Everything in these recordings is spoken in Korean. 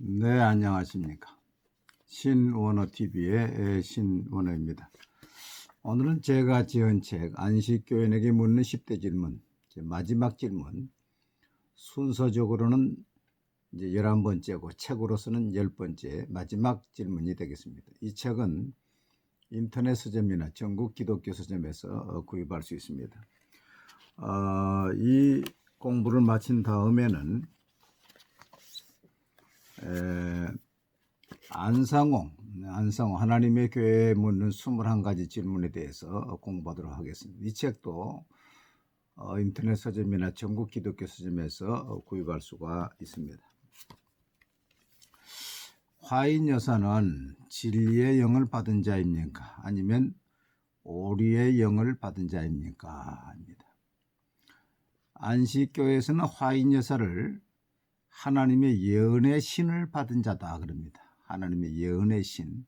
네, 안녕하십니까. 신원어TV의 신원어입니다. 오늘은 제가 지은 책 안식교인에게 묻는 10대 질문, 마지막 질문, 순서적으로는 이제 11번째고 책으로서는 10번째 마지막 질문이 되겠습니다. 이 책은 인터넷 서점이나 전국 기독교 서점에서 구입할 수 있습니다. 이 공부를 마친 다음에는 안상홍 하나님의 교회에 묻는 21가지 질문에 대해서 공부하도록 하겠습니다. 이 책도 인터넷 서점이나 전국 기독교 서점에서 구입할 수가 있습니다. 화인 여사는 진리의 영을 받은 자입니까? 아니면 오리의 영을 받은 자입니까? 입니다. 안식교회에서는 화인 여사를 하나님의 예언의 신을 받은 자다 그럽니다. 하나님의 예언의 신.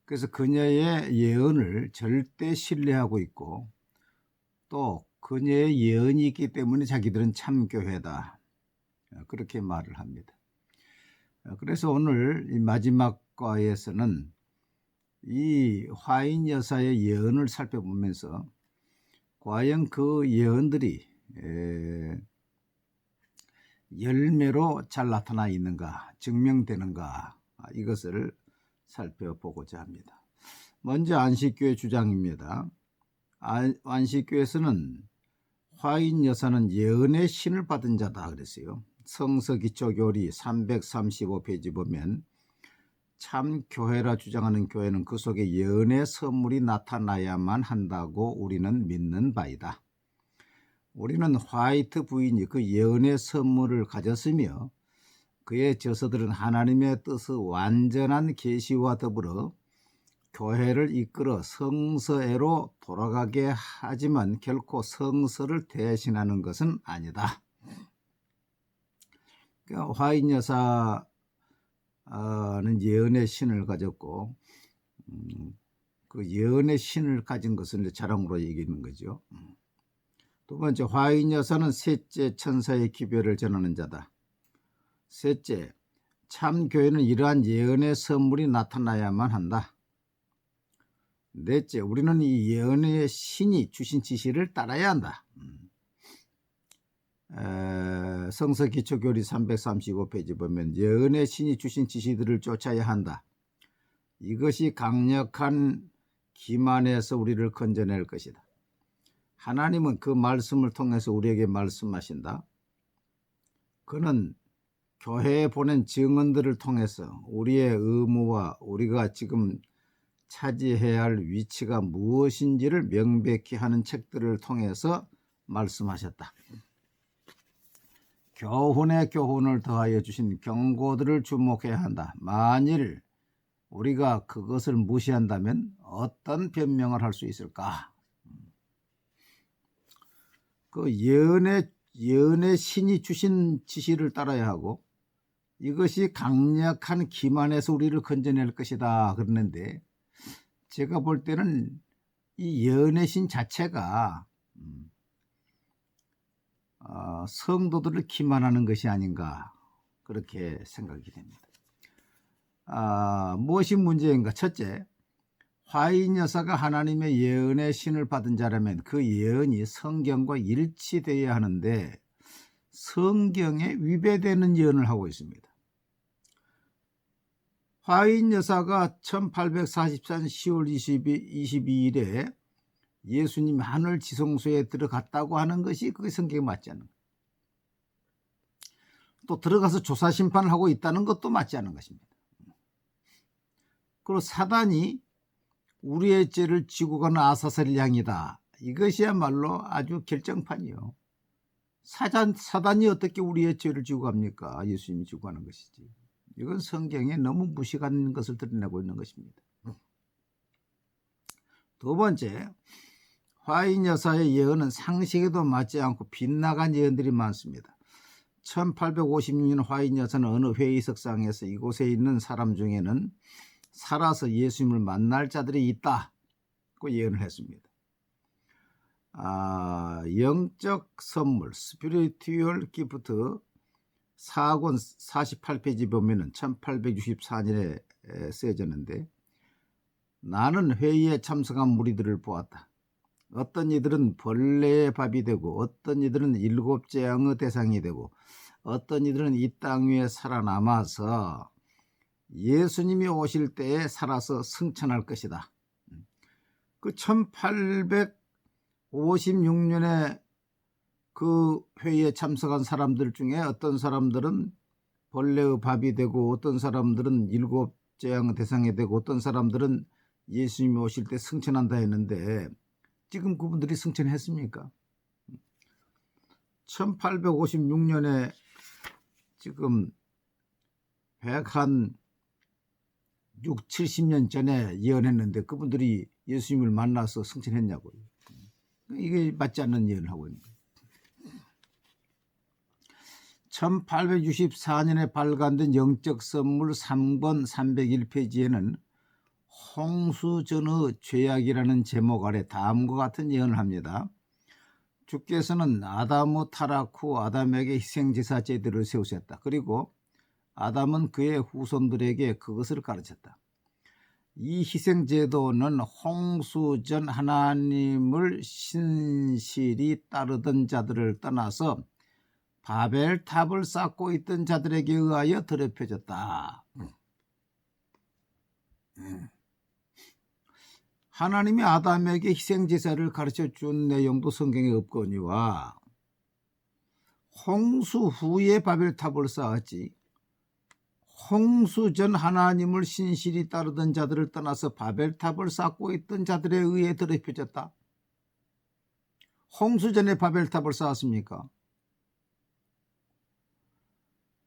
그래서 그녀의 예언을 절대 신뢰하고 있고 또 그녀의 예언이 있기 때문에 자기들은 참교회다. 그렇게 말을 합니다. 그래서 오늘 이 마지막 과에서는 이 화인 여사의 예언을 살펴보면서 과연 그 예언들이 열매로 잘 나타나 있는가, 증명되는가, 이것을 살펴보고자 합니다. 먼저 안식교회 주장입니다. 안식교회에서는 화인 여사는 예언의 신을 받은 자다 그랬어요. 성서기초교리 335페이지 보면 참 교회라 주장하는 교회는 그 속에 예언의 선물이 나타나야만 한다고 우리는 믿는 바이다. 우리는 화이트 부인이 그 예언의 선물을 가졌으며 그의 저서들은 하나님의 뜻의 완전한 계시와 더불어 교회를 이끌어 성서에로 돌아가게 하지만 결코 성서를 대신하는 것은 아니다. 그러니까 화인 여사는 예언의 신을 가졌고 그 예언의 신을 가진 것을 자랑으로 얘기하는 거죠. 두 번째, 화인 여사는 셋째, 천사의 기별을 전하는 자다. 셋째, 참 교회는 이러한 예언의 선물이 나타나야만 한다. 넷째, 우리는 이 예언의 신이 주신 지시를 따라야 한다. 성서기초교리 335페이지 보면 예언의 신이 주신 지시들을 쫓아야 한다. 이것이 강력한 기만에서 우리를 건져낼 것이다. 하나님은 그 말씀을 통해서 우리에게 말씀하신다. 그는 교회에 보낸 증언들을 통해서 우리의 의무와 우리가 지금 차지해야 할 위치가 무엇인지를 명백히 하는 책들을 통해서 말씀하셨다. 교훈에 교훈을 더하여 주신 경고들을 주목해야 한다. 만일 우리가 그것을 무시한다면 어떤 변명을 할 수 있을까? 그 예언의 신이 주신 지시를 따라야 하고 이것이 강력한 기만에서 우리를 건져낼 것이다 그러는데 제가 볼 때는 이 예언의 신 자체가 성도들을 기만하는 것이 아닌가 그렇게 생각이 됩니다. 무엇이 문제인가? 첫째, 화인 여사가 하나님의 예언의 신을 받은 자라면 그 예언이 성경과 일치되어야 하는데 성경에 위배되는 예언을 하고 있습니다. 화인 여사가 1844년 10월 22일에 예수님이 하늘 지성소에 들어갔다고 하는 것이 그게 성경에 맞지 않는 거예요. 또 들어가서 조사 심판을 하고 있다는 것도 맞지 않는 것입니다. 그리고 사단이 우리의 죄를 지고 가는 아사셀 양이다. 이것이야말로 아주 결정판이요. 사단이 어떻게 우리의 죄를 지고 갑니까? 예수님이 지고 가는 것이지. 이건 성경에 너무 무식한 것을 드러내고 있는 것입니다. 두 번째, 화인 여사의 예언은 상식에도 맞지 않고 빗나간 예언들이 많습니다. 1856년 화인 여사는 어느 회의석상에서 이곳에 있는 사람 중에는 살아서 예수님을 만날 자들이 있다고 예언을 했습니다. 영적 선물, 스피리추얼 기프트, 사권 48페이지 보면은 1864년에 쓰여졌는데, 나는 회의에 참석한 무리들을 보았다. 어떤 이들은 벌레의 밥이 되고, 어떤 이들은 일곱 재앙의 대상이 되고, 어떤 이들은 이 땅 위에 살아남아서 예수님이 오실 때에 살아서 승천할 것이다. 그 1856년에 그 회의에 참석한 사람들 중에 어떤 사람들은 벌레의 밥이 되고, 어떤 사람들은 일곱 재앙의 대상이 되고, 어떤 사람들은 예수님이 오실 때 승천한다 했는데, 지금 그분들이 승천했습니까? 1856년에 지금 100한 6, 70년 전에 예언했는데 그분들이 예수님을 만나서 승천했냐고요. 이게 맞지 않는 예언을 하고 있는 거예요. 1864년에 발간된 영적 선물 3권 301페이지에는 홍수전의 죄악이라는 제목 아래 다음과 같은 예언을 합니다. 주께서는 아담의 타락 후 아담에게 희생제사 제도를 세우셨다. 그리고 아담은 그의 후손들에게 그것을 가르쳤다. 이 희생제도는 홍수 전 하나님을 신실히 따르던 자들을 떠나서 바벨탑을 쌓고 있던 자들에게 의하여 더럽혀졌다. 하나님이 아담에게 희생제사를 가르쳐준 내용도 성경에 없거니와 홍수 후에 바벨탑을 쌓았지, 홍수 전 하나님을 신실히 따르던 자들을 떠나서 바벨탑을 쌓고 있던 자들에 의해 더럽혀졌다. 홍수 전에 바벨탑을 쌓았습니까?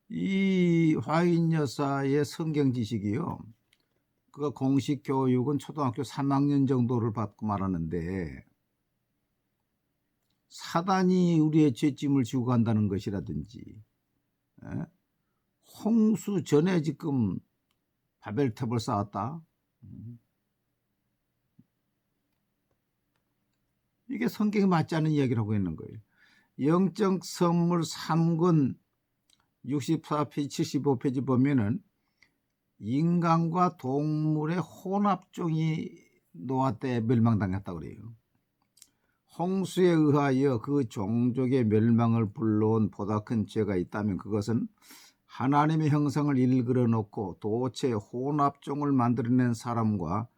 이 화인 여사의 성경 지식이요, 그 공식 교육은 초등학교 3학년 정도를 받고 말하는데, 사단이 우리의 죄짐을 지고 간다는 것이라든지, 홍수 전에 지금 바벨탑을 쌓았다, 이게 성경에 맞지 않는 이야기를 하고 있는 거예요. 영적 선물 3권 64페이지 75페이지 보면은 인간과 동물의 혼합종이 노아 때 멸망당했다고 그래요. 홍수에 의하여 그 종족의 멸망을 불러온 보다 큰 죄가 있다면 그것은 하나님의 형상을 일그러 놓고 도체 혼합종을 만들어낸 사람과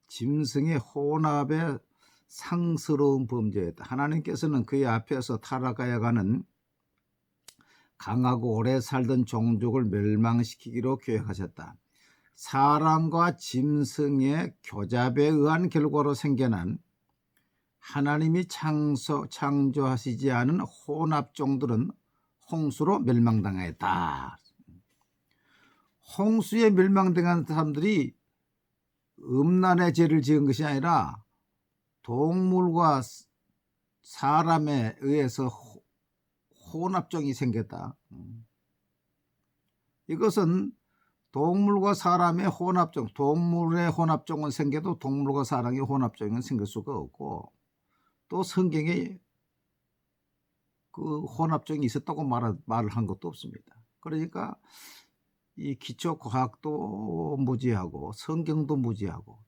짐승의 혼합의 상스러운 범죄였다. 하나님께서는 그의 앞에서 타락하여 가는 강하고 오래 살던 종족을 멸망시키기로 계획하셨다. 사람과 짐승의 교잡에 의한 결과로 생겨난 하나님이 창조하시지 않은 혼합종들은 홍수로 멸망당하였다. 홍수에 멸망당한 사람들이 음란의 죄를 지은 것이 아니라 동물과 사람에 의해서 혼합종이 생겼다. 이것은 동물과 사람의 혼합종, 동물의 혼합종은 생겨도 동물과 사람의 혼합종은 생길 수가 없고, 또 성경에 그 혼합종이 있었다고 말을 한 것도 없습니다. 그러니까 이 기초 과학도 무지하고 성경도 무지하고,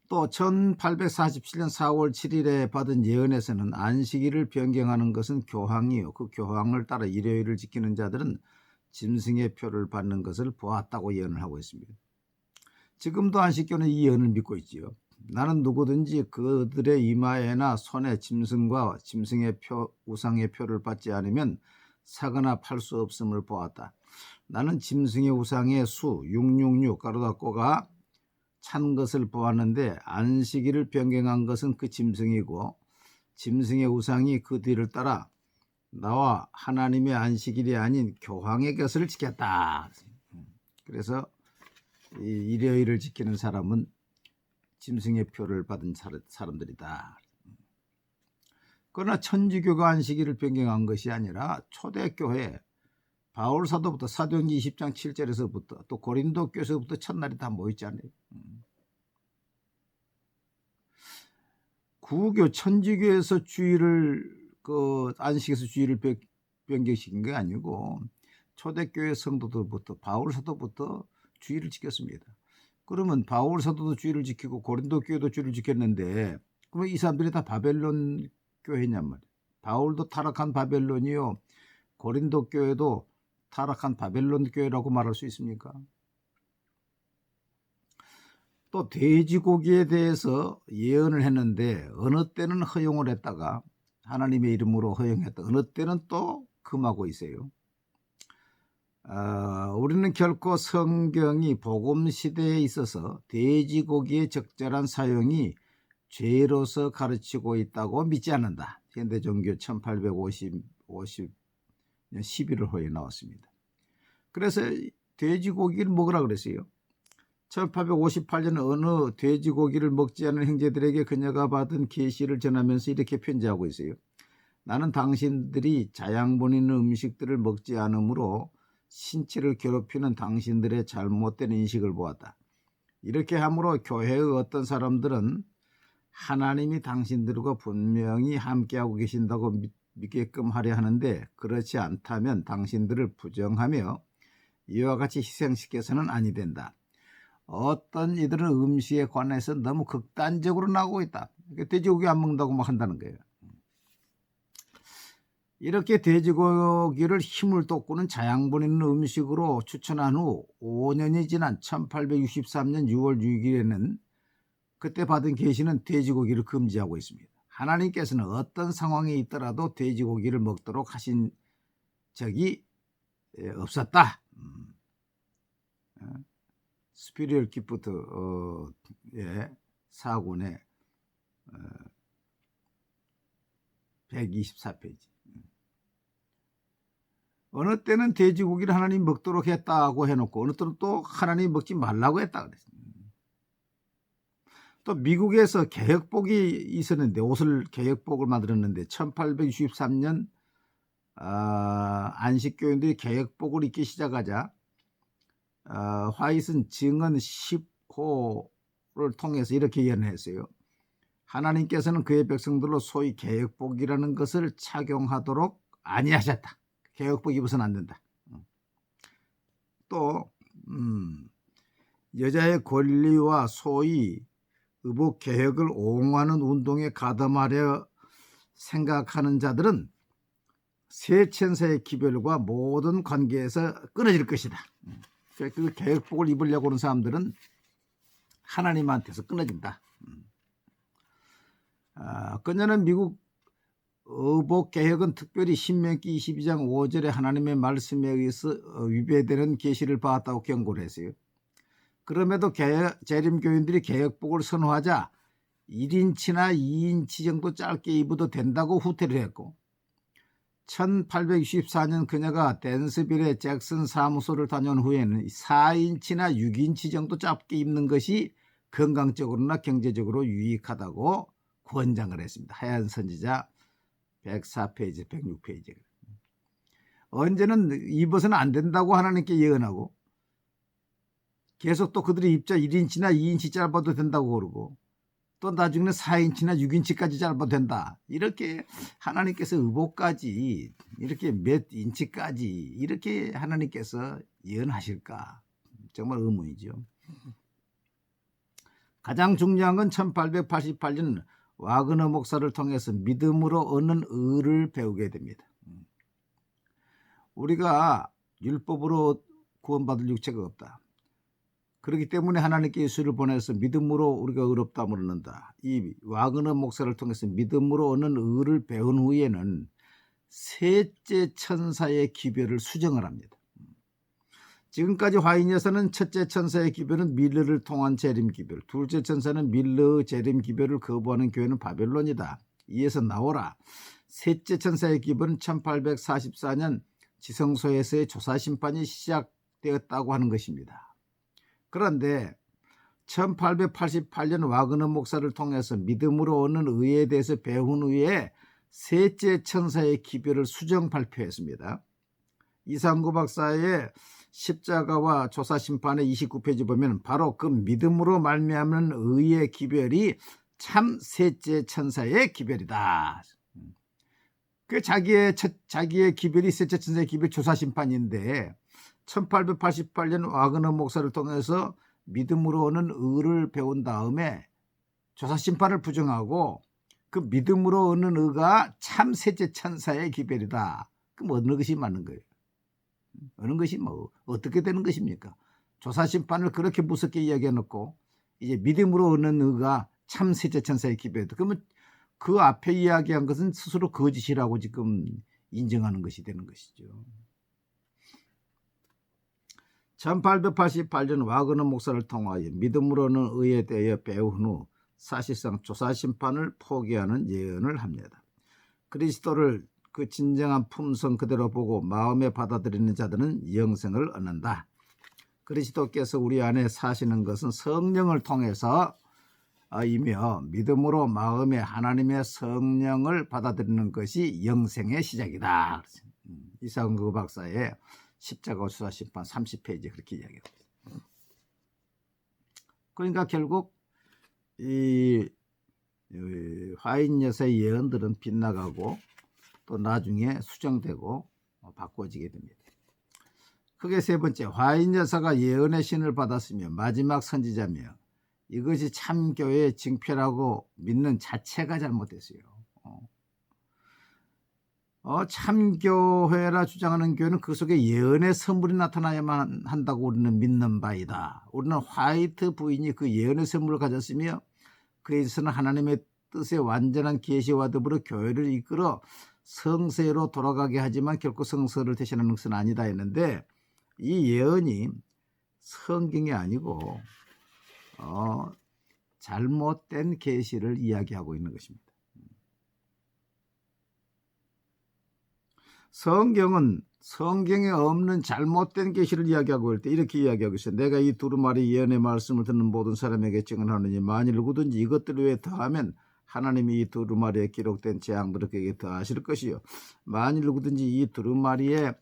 또 1847년 4월 7일에 받은 예언에서는 안식일을 변경하는 것은 교황이요, 그 교황을 따라 일요일을 지키는 자들은 짐승의 표를 받는 것을 보았다고 예언을 하고 있습니다. 지금도 안식교는 이 예언을 믿고 있지요. 나는 누구든지 그들의 이마에나 손에 짐승과 짐승의 표, 우상의 표를 받지 않으면 사거나 팔 수 없음을 보았다. 나는 짐승의 우상의 수 666 가로 닫고가 찬 것을 보았는데, 안식일을 변경한 것은 그 짐승이고 짐승의 우상이 그 뒤를 따라 나와 하나님의 안식일이 아닌 교황의 것을 지켰다. 그래서 이 일요일을 지키는 사람은 짐승의 표를 받은 사람들이다. 그러나 천주교가 안식일을 변경한 것이 아니라 초대교회 바울 사도부터 사도행전 20장 7절에서부터 또 고린도 교회에서부터 첫날이 다 모였잖아요. 구교 천주교에서 주일을 안식에서 주일을 변경시킨 게 아니고 초대교회 성도들부터 바울 사도부터 주의를 지켰습니다. 그러면 바울 사도도 주의를 지키고 고린도 교회도 주의를 지켰는데 그러면 이 사람들이 다 바벨론 교회냔 말이에요. 바울도 타락한 바벨론이요, 고린도 교회도 타락한 바벨론 교회라고 말할 수 있습니까? 또 돼지고기에 대해서 예언을 했는데 어느 때는 허용을 했다가 하나님의 이름으로 허용했다, 어느 때는 또 금하고 있어요. 우리는 결코 성경이 복음 시대에 있어서 돼지고기의 적절한 사용이 죄로서 가르치고 있다고 믿지 않는다. 현대 종교 1850년 11월호에 나왔습니다. 그래서 돼지고기를 먹으라 그랬어요. 1858년 어느 돼지고기를 먹지 않은 형제들에게 그녀가 받은 계시를 전하면서 이렇게 편지하고 있어요. 나는 당신들이 자양분 있는 음식들을 먹지 않으므로 신체를 괴롭히는 당신들의 잘못된 인식을 보았다. 이렇게 함으로 교회의 어떤 사람들은 하나님이 당신들과 분명히 함께하고 계신다고 믿게끔 하려 하는데 그렇지 않다면 당신들을 부정하며 이와 같이 희생시켜서는 아니 된다. 어떤 이들은 음식에 관해서 너무 극단적으로 나오고 있다. 돼지고기 안 먹는다고 막 한다는 거예요. 이렇게 돼지고기를 힘을 돋구는 자양분 있는 음식으로 추천한 후 5년이 지난 1863년 6월 6일에는 그때 받은 계시는 돼지고기를 금지하고 있습니다. 하나님께서는 어떤 상황에 있더라도 돼지고기를 먹도록 하신 적이 없었다. 스피리얼 기프트 4권의 124페이지. 어느 때는 돼지고기를 하나님 먹도록 했다고 해놓고 어느 때는 또 하나님 먹지 말라고 했다 그랬습니다. 또 미국에서 개혁복이 있었는데, 옷을 개혁복을 만들었는데 1863년 안식교인들이 개혁복을 입기 시작하자 화이트는 증언 10호를 통해서 이렇게 예언했어요. 하나님께서는 그의 백성들로 소위 개혁복이라는 것을 착용하도록 아니하셨다. 개혁복 입어서는 안 된다. 또 여자의 권리와 소위 의복 개혁을 옹호하는 운동에 가담하려 생각하는 자들은 새 천사의 기별과 모든 관계에서 끊어질 것이다. 그 개혁복을 입으려고 하는 사람들은 하나님한테서 끊어진다. 그녀는 미국 의복 개혁은 특별히 신명기 22장 5절에 하나님의 말씀에 의해서 위배되는 계시를 받았다고 경고를 했어요. 그럼에도 재림교인들이 개혁복을 선호하자 1인치나 2인치 정도 짧게 입어도 된다고 후퇴를 했고 1864년 그녀가 댄스빌의 잭슨 사무소를 다녀온 후에는 4인치나 6인치 정도 짧게 입는 것이 건강적으로나 경제적으로 유익하다고 권장을 했습니다. 하얀 선지자 104페이지, 106페이지. 언제는 입어서는 안 된다고 하나님께 예언하고 계속 또 그들이 입자 1인치나 2인치 짧아도 된다고 그러고 또 나중에는 4인치나 6인치까지 짧아도 된다. 이렇게 하나님께서 의복까지 이렇게 몇 인치까지 이렇게 하나님께서 예언하실까? 정말 의문이죠. 가장 중요한 건 1888년 와그너 목사를 통해서 믿음으로 얻는 의를 배우게 됩니다. 우리가 율법으로 구원받을 육체가 없다. 그렇기 때문에 하나님께 예수를 보내서 믿음으로 우리가 의롭다함을 얻는다. 이 와그너 목사를 통해서 믿음으로 얻는 의를 배운 후에는 셋째 천사의 기별을 수정을 합니다. 지금까지 화인에서는 첫째 천사의 기별은 밀러를 통한 재림 기별, 둘째 천사는 밀러의 재림 기별을 거부하는 교회는 바벨론이다. 이에서 나오라. 셋째 천사의 기별은 1844년 지성소에서의 조사 심판이 시작되었다고 하는 것입니다. 그런데 1888년 와그너 목사를 통해서 믿음으로 얻는 의에 대해서 배운 후에 셋째 천사의 기별을 수정 발표했습니다. 이상구 박사의 십자가와 조사심판의 29페이지 보면 바로 그 믿음으로 말미암는 의의 기별이 참 셋째 천사의 기별이다. 그 자기의 기별이 셋째 천사의 기별 조사심판인데 1888년 와그너 목사를 통해서 믿음으로 오는 의를 배운 다음에 조사심판을 부정하고 그 믿음으로 오는 의가 참 셋째 천사의 기별이다. 그럼 어느 것이 맞는 거예요? 어느 것이 뭐 어떻게 되는 것입니까? 조사심판을 그렇게 무섭게 이야기해 놓고 이제 믿음으로 오는 의가 참 셋째 천사의 기별이다. 그러면 그 앞에 이야기한 것은 스스로 거짓이라고 지금 인정하는 것이 되는 것이죠. 1888년 와그너 목사를 통하여 믿음으로는 의에 대해 배운 후 사실상 조사심판을 포기하는 예언을 합니다. 그리스도를 그 진정한 품성 그대로 보고 마음에 받아들이는 자들은 영생을 얻는다. 그리스도께서 우리 안에 사시는 것은 성령을 통해서 이며 믿음으로 마음에 하나님의 성령을 받아들이는 것이 영생의 시작이다. 이상구 박사의 십자가 조사심판 30페이지에 그렇게 이야기합니다. 그러니까 결국 이 화인 여사의 예언들은 빗나가고 또 나중에 수정되고 바꿔지게 됩니다. 크게 세 번째, 화인 여사가 예언의 신을 받았으며 마지막 선지자며 이것이 참교회의 징표라고 믿는 자체가 잘못됐어요. 참교회라 주장하는 교회는 그 속에 예언의 선물이 나타나야만 한다고 우리는 믿는 바이다. 우리는 화이트 부인이 그 예언의 선물을 가졌으며 그에서는 하나님의 뜻의 완전한 계시와 더불어 교회를 이끌어 성세로 돌아가게 하지만 결코 성서를 대신하는 것은 아니다 했는데 이 예언이 성경이 아니고 잘못된 계시를 이야기하고 있는 것입니다. 성경은 성경에 없는 잘못된 계시를 이야기하고 있을 때 이렇게 이야기하고 있어요. 내가 이 두루마리 예언의 말씀을 듣는 모든 사람에게 증언하느니 만일 누구든지 이것들 외에 더하면 하나님이 이 두루마리에 기록된 재앙들을 그에게 더하실 것이요 만일 누구든지 이 두루마리의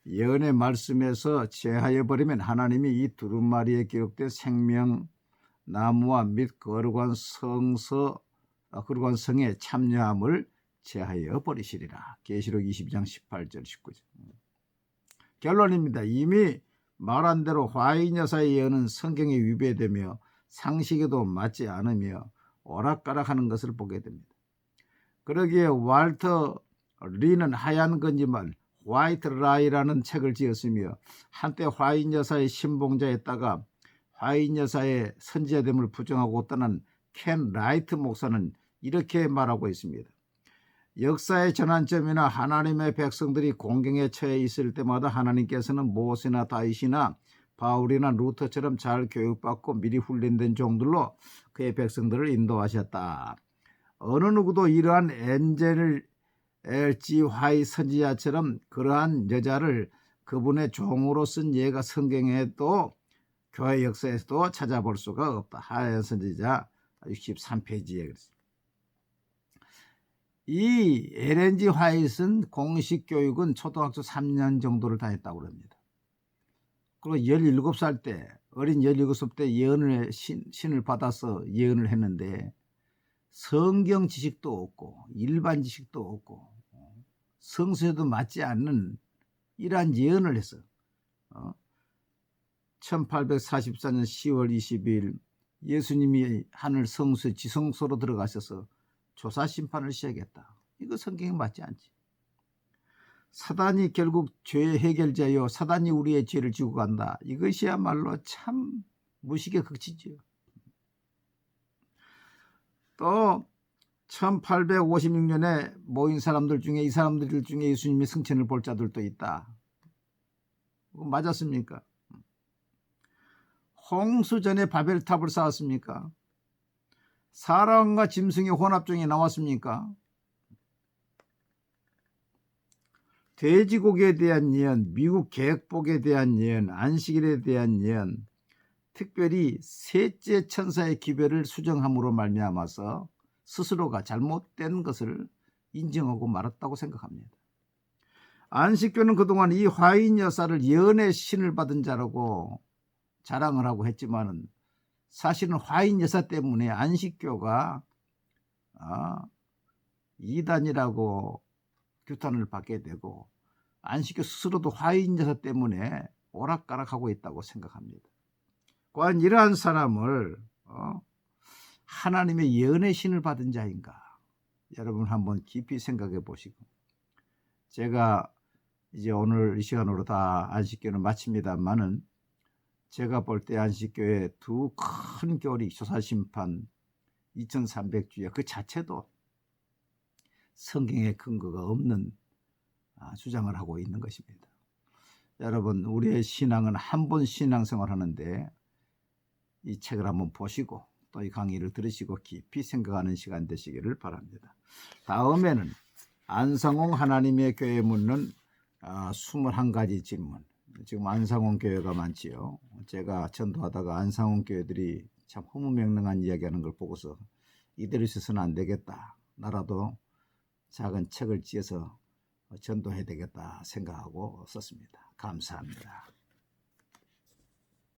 예언의 말씀에서 제하여 버리면 하나님이 이 두루마리에 기록된 생명 나무와 및 거룩한 성에 참여함을 제하여 버리시리라. 계시록 22장 18절 19절. 결론입니다. 이미 말한 대로 화인 여사의 예언은 성경에 위배되며 상식에도 맞지 않으며 오락가락하는 것을 보게 됩니다. 그러기에 walter 리는 하얀 거짓말 화이트 라이라는 책을 지었으며 한때 화인 여사의 신봉자였다가 화인 여사의 선지자됨을 부정하고 떠난 켄 라이트 목사는 이렇게 말하고 있습니다. 역사의 전환점이나 하나님의 백성들이 공경에 처해 있을 때마다 하나님께서는 모세나 다윗이나 바울이나 루터처럼 잘 교육받고 미리 훈련된 종들로 그의 백성들을 인도하셨다. 어느 누구도 이러한 엔젤 L.G. 화이 선지자처럼 그러한 여자를 그분의 종으로 쓴 예가 성경에도 교회 역사에서도 찾아볼 수가 없다. 하얀 선지자 63페이지에 그랬습니다. 이 LNG 화이트는 공식 교육은 초등학교 3년 정도를 다녔다고 합니다. 그리고 17살 때 어린 17살 때 예언을 신을 받아서 예언을 했는데 성경 지식도 없고 일반 지식도 없고 성서에도 맞지 않는 이러한 예언을 했어. 1844년 10월 22일 예수님이 하늘 성수 지성소로 들어가셔서 조사심판을 시작했다. 이거 성경에 맞지 않지. 사단이 결국 죄의 해결자요. 사단이 우리의 죄를 지고 간다. 이것이야말로 참 무식의 극치지요. 또 1856년에 모인 사람들 중에 이 사람들 중에 예수님의 승천을 볼 자들도 있다. 맞았습니까? 홍수 전에 바벨탑을 쌓았습니까? 사람과 짐승의 혼합종이 나왔습니까? 돼지고기에 대한 예언, 미국 계획복에 대한 예언, 안식일에 대한 예언, 특별히 셋째 천사의 기별을 수정함으로 말미암아서 스스로가 잘못된 것을 인정하고 말았다고 생각합니다. 안식교는 그동안 이 화인 여사를 예언의 신을 받은 자라고 자랑을 하고 했지만은 사실은 화인 여사 때문에 안식교가 이단이라고 규탄을 받게 되고 안식교 스스로도 화인여사 때문에 오락가락하고 있다고 생각합니다. 과연 이러한 사람을 하나님의 예언의 신을 받은 자인가? 여러분 한번 깊이 생각해 보시고, 제가 이제 오늘 이 시간으로 다 안식교는 마칩니다만은 제가 볼 때 안식교의 두 큰 교리, 조사심판 2300주의 그 자체도 성경의 근거가 없는 주장을 하고 있는 것입니다. 여러분, 우리의 신앙은 한 번 신앙생활 하는데 이 책을 한번 보시고 또 이 강의를 들으시고 깊이 생각하는 시간 되시기를 바랍니다. 다음에는 안상홍 하나님의 교회 묻는 21가지 질문. 지금 안상홍 교회가 많지요. 제가 전도하다가 안상홍 교회들이 참 허무맹랑한 이야기하는 걸 보고서 이대로 있어서는 안 되겠다. 나라도 작은 책을 지어서 전도해야 되겠다 생각하고 썼습니다. 감사합니다.